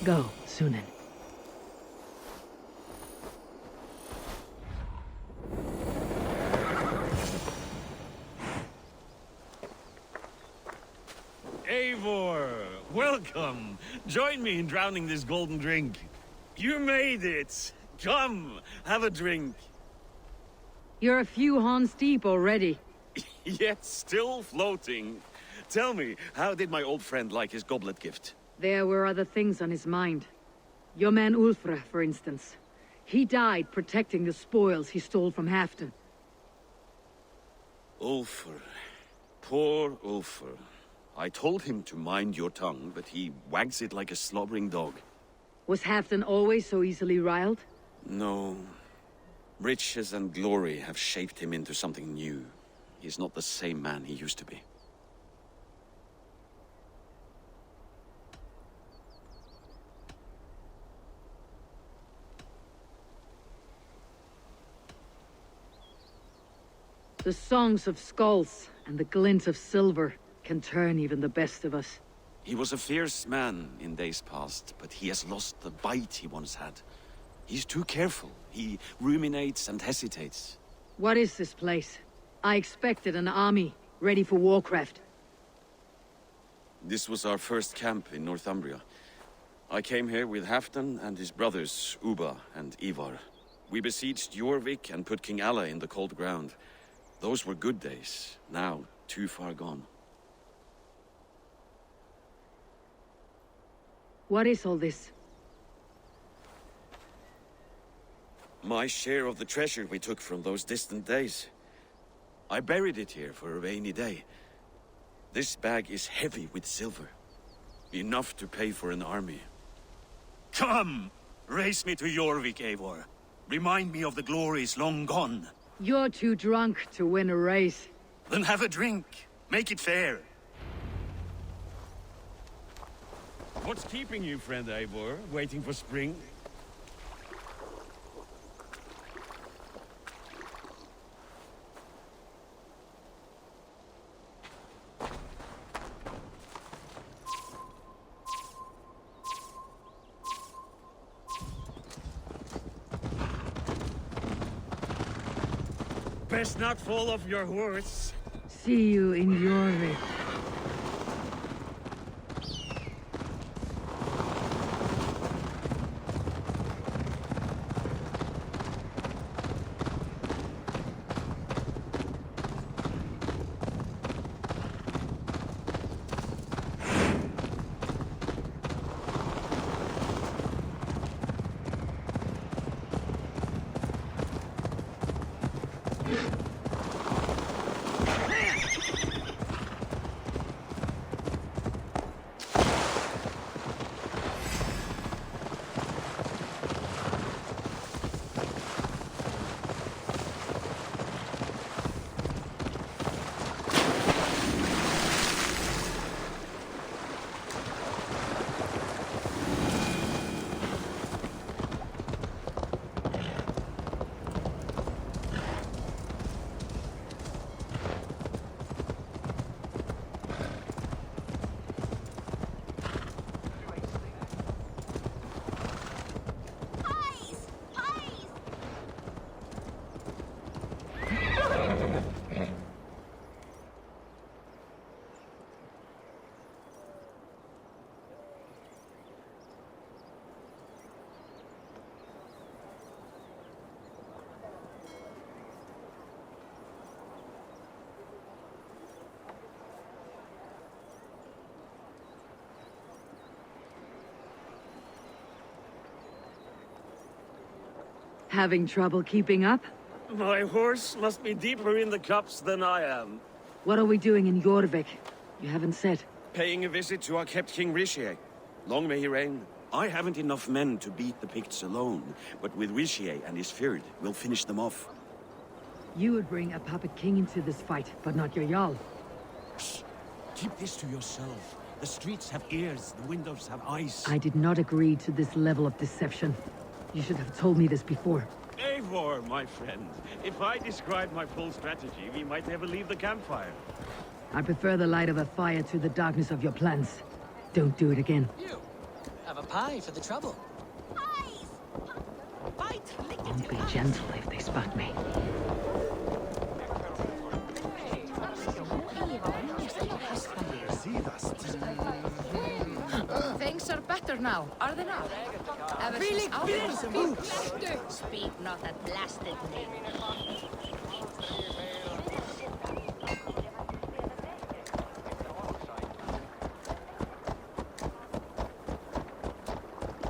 Go, Sunan. Eivor, welcome. Join me in drowning this golden drink. You made it. Come, have a drink. You're a few Hans deep already. Yet still floating. Tell me, how did my old friend like his goblet gift? There were other things on his mind. Your man Ulfr, for instance. He died protecting the spoils he stole from Halfdan. Ulfr. Poor Ulfr. I told him to mind your tongue, but he wags it like a slobbering dog. Was Halfdan always so easily riled? No. Riches and glory have shaped him into something new. He's not the same man he used to be. The songs of skulls and the glint of silver can turn even the best of us. He was a fierce man in days past, but he has lost the bite he once had. He's too careful. He ruminates and hesitates. What is this place? I expected an army, ready for warcraft. This was our first camp in Northumbria. I came here with Halfdan and his brothers, Ubba and Ivar. We besieged Eurvik and put King Alla in the cold ground. Those were good days, now too far gone. What is all this? My share of the treasure we took from those distant days. I buried it here for a rainy day. This bag is heavy with silver. Enough to pay for an army. Come! Race me to Eurvik, Eivor. Remind me of the glories long gone. You're too drunk to win a race. Then have a drink. Make it fair. What's keeping you, friend Eivor? Waiting for spring? Best not fall off your horse. See you in Eurvik. Having trouble keeping up? My horse must be deeper in the cups than I am. What are we doing in Eurvik? You haven't said. Paying a visit to our kept King Ricier. Long may he reign. I haven't enough men to beat the Picts alone, but with Ricier and his Fyrd, we'll finish them off. You would bring a puppet king into this fight, but not your Jarl. Shh. Keep this to yourself. The streets have ears, the windows have eyes. I did not agree to this level of deception. You should have told me this before. Eivor, my friend. If I described my full strategy, we might never leave the campfire. I prefer the light of a fire to the darkness of your plans. Don't do it again. You have a pie for the trouble. Won't be gentle if they spot me. Things are better now, are they not? Ever since speak not that blasted name.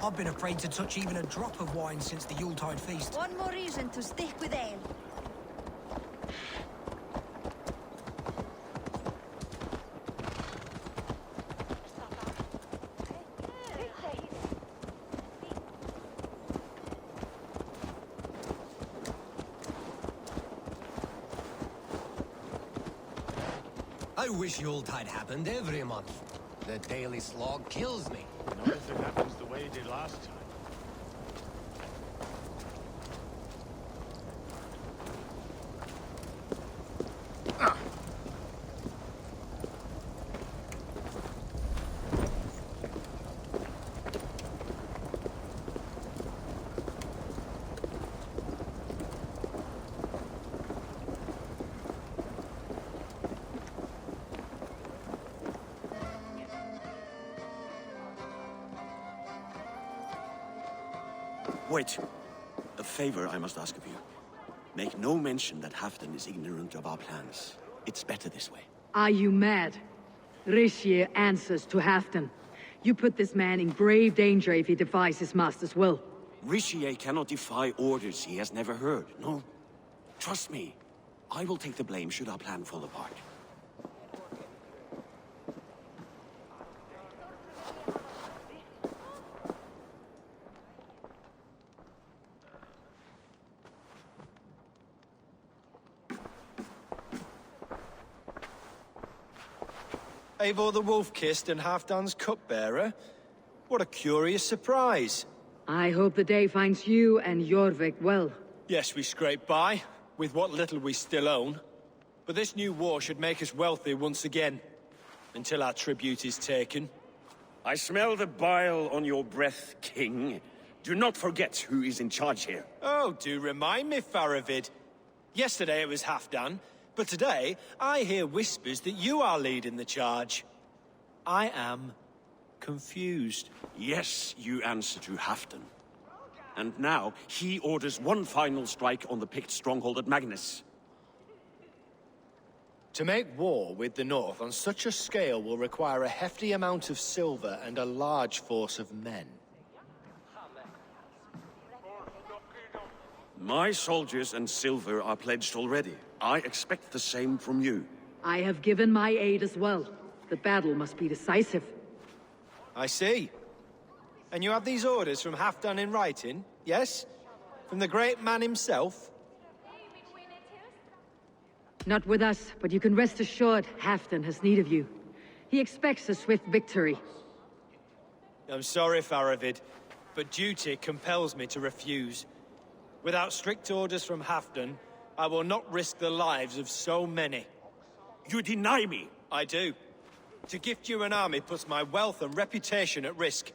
I've been afraid to touch even a drop of wine since the Yuletide feast. One more reason to stick with ale. I wish Yuletide happened every month. The daily slog kills me. Not if it happens the way it did last time. Wait. A favor I must ask of you. Make no mention that Halfdan is ignorant of our plans. It's better this way. Are you mad? Ciśniemy answers to Halfdan. You put this man in grave danger if he defies his master's will. Ciśniemy cannot defy orders he has never heard, no? Trust me. I will take the blame should our plan fall apart. Eivor the Wolf-Kissed and Halfdan's cupbearer? What a curious surprise. I hope the day finds you and Eurvic well. Yes, we scrape by, with what little we still own. But this new war should make us wealthy once again, until our tribute is taken. I smell the bile on your breath, King. Do not forget who is in charge here. Oh, do remind me, Faravid. Yesterday it was Halfdan, but today I hear whispers that you are leading the charge. I am confused. Yes, you answer to Halfdan. And now, he orders one final strike on the Pict stronghold at Magnus. To make war with the North on such a scale will require a hefty amount of silver and a large force of men. My soldiers and silver are pledged already. I expect the same from you. I have given my aid as well. The battle must be decisive. I see. And you have these orders from Halfdan in writing, yes? From the great man himself? Not with us, but you can rest assured Halfdan has need of you. He expects a swift victory. I'm sorry, Faravid, but duty compels me to refuse. Without strict orders from Halfdan, I will not risk the lives of so many. You deny me! I do. To gift you an army puts my wealth and reputation at risk.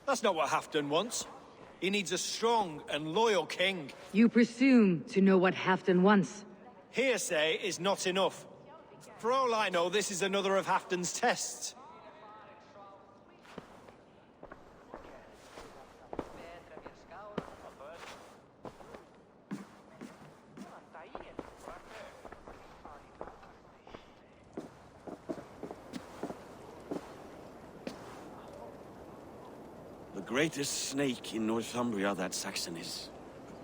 That's not what Halfdan wants. He needs a strong and loyal king. You presume to know what Halfdan wants. Hearsay is not enough. For all I know, this is another of Halfdan's tests. The greatest snake in Northumbria that Saxon is.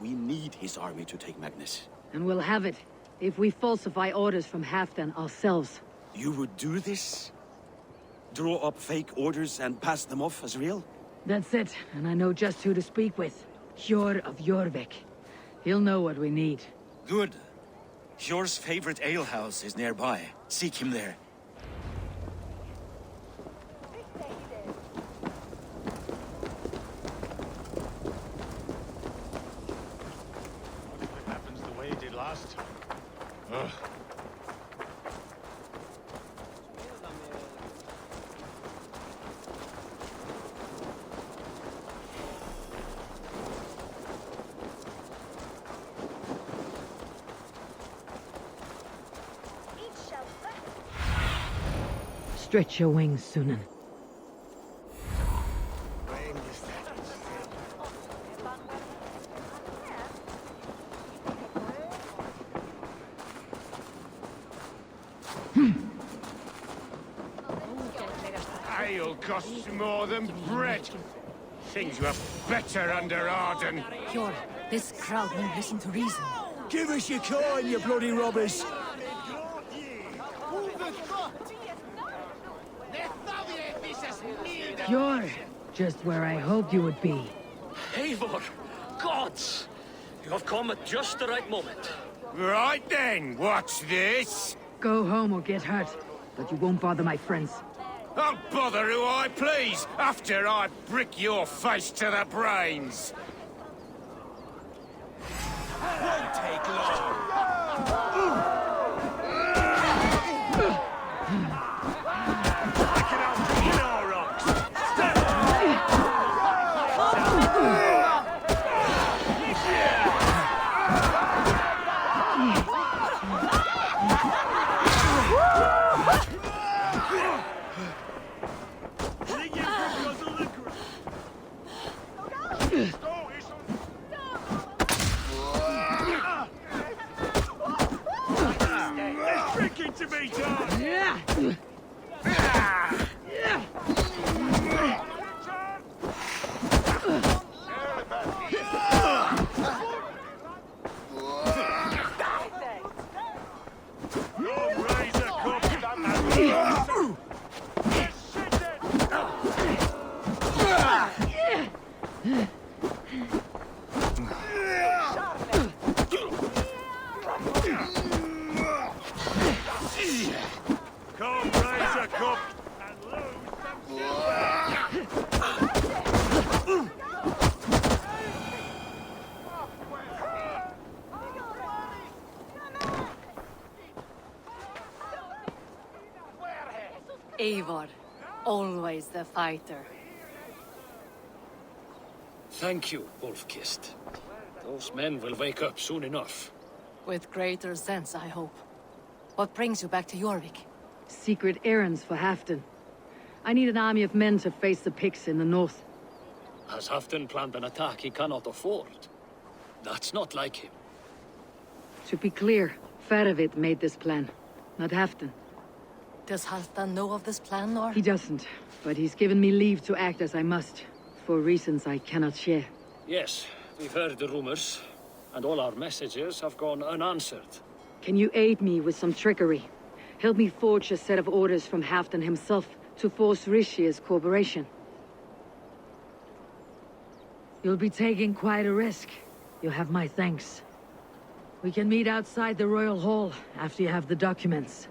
We need his army to take Magnus. And we'll have it, if we falsify orders from Halfdan ourselves. You would do this? Draw up fake orders and pass them off as real? That's it, and I know just who to speak with. Hjor of Eurvic. He'll know what we need. Good. Hjor's favorite alehouse is nearby. Seek him there. What if it happens the way it did last time? Ugh. Stretch your wings, Sunan. Ale costs more than bread. Things were better under Arden. Hjor, this crowd won't listen to reason. Give us your coin, you bloody robbers! You're just where I hoped you would be. Eivor! Gods! You have come at just the right moment. Right then, what's this? Go home or get hurt, but you won't bother my friends. I'll bother who I please, after I brick your face to the brains. Won't take long. To be done. Yeah. Come raise a cup and lose some Eivor, always the fighter. Thank you, Wolf-Kissed. Those men will wake up soon enough. With greater sense, I hope. What brings you back to Eurvik? Secret errands for Halfdan. I need an army of men to face the Picts in the north. Has Halfdan planned an attack he cannot afford? That's not like him. To be clear, Faravid made this plan, not Halfdan. Does Halfdan know of this plan, or...? He doesn't, but he's given me leave to act as I must, for reasons I cannot share. Yes, we've heard the rumors, and all our messages have gone unanswered. Can you aid me with some trickery? Help me forge a set of orders from Halfdan himself to force Rishia's cooperation. You'll be taking quite a risk. You'll have my thanks. We can meet outside the Royal Hall after you have the documents.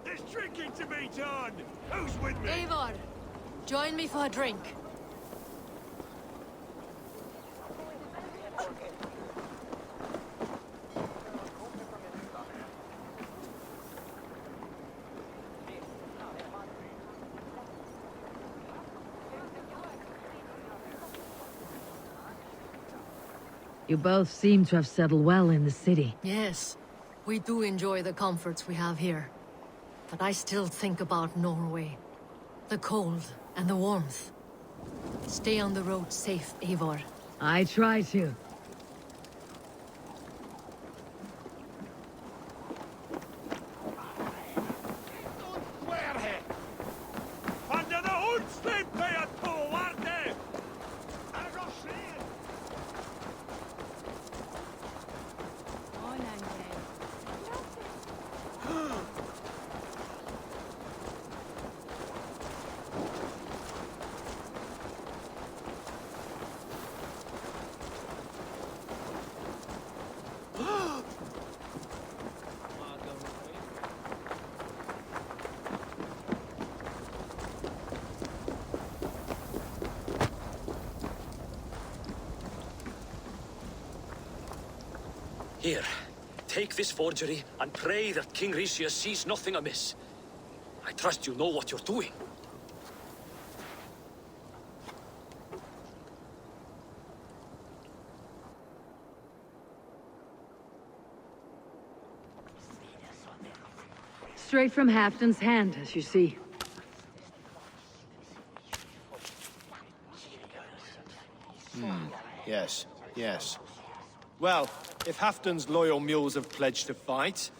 There's drinking to be done. Who's with me? Eivor, join me for a drink. You both seem to have settled well in the city. Yes, we do enjoy the comforts we have here. But I still think about Norway. The cold and the warmth. Stay on the road safe, Eivor. I try to. Under the hood, sleep by a povarde! Here, take this forgery and pray that King Rishia sees nothing amiss. I trust you know what you're doing. Straight from Halfdan's hand, as you see. Yes. Well, if Halfdan's loyal mules have pledged to fight,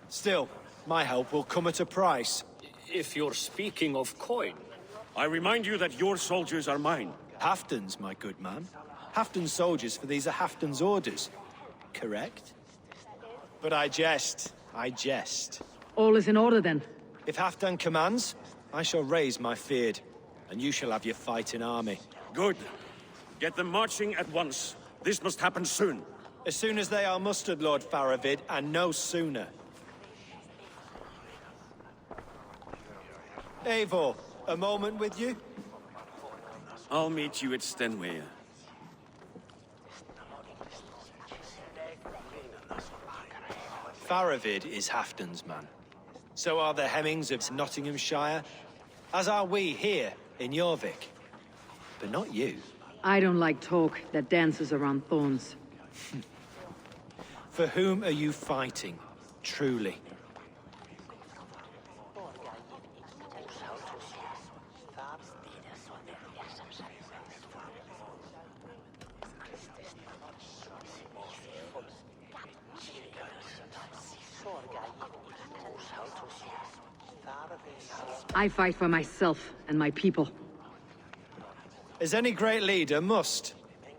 still, my help will come at a price. If you're speaking of coin. I remind you that your soldiers are mine. Halfdan's, my good man. Halfdan's soldiers, for these are Halfdan's orders. Correct? But I jest. I jest. All is in order then. If Halfdan commands, I shall raise my feared, and you shall have your fighting army. Good. Get them marching at once. This must happen soon. As soon as they are mustered, Lord Faravid, and no sooner. Eivor, a moment with you? I'll meet you at Stenway. Faravid is Halfdan's man. So are the Hemmings of Nottinghamshire, as are we here in Eurvik. But not you. I don't like talk that dances around thorns. For whom are you fighting, truly? I fight for myself and my people. As any great leader must.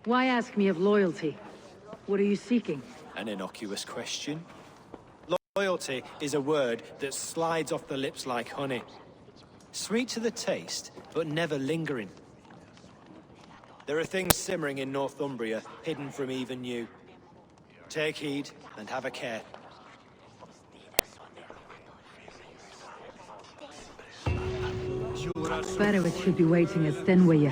Why ask me of loyalty? What are you seeking? An innocuous question. Loyalty is a word that slides off the lips like honey. Sweet to the taste, but never lingering. There are things simmering in Northumbria, hidden from even you. Take heed, and have a care. Faravid should be waiting at Stenway.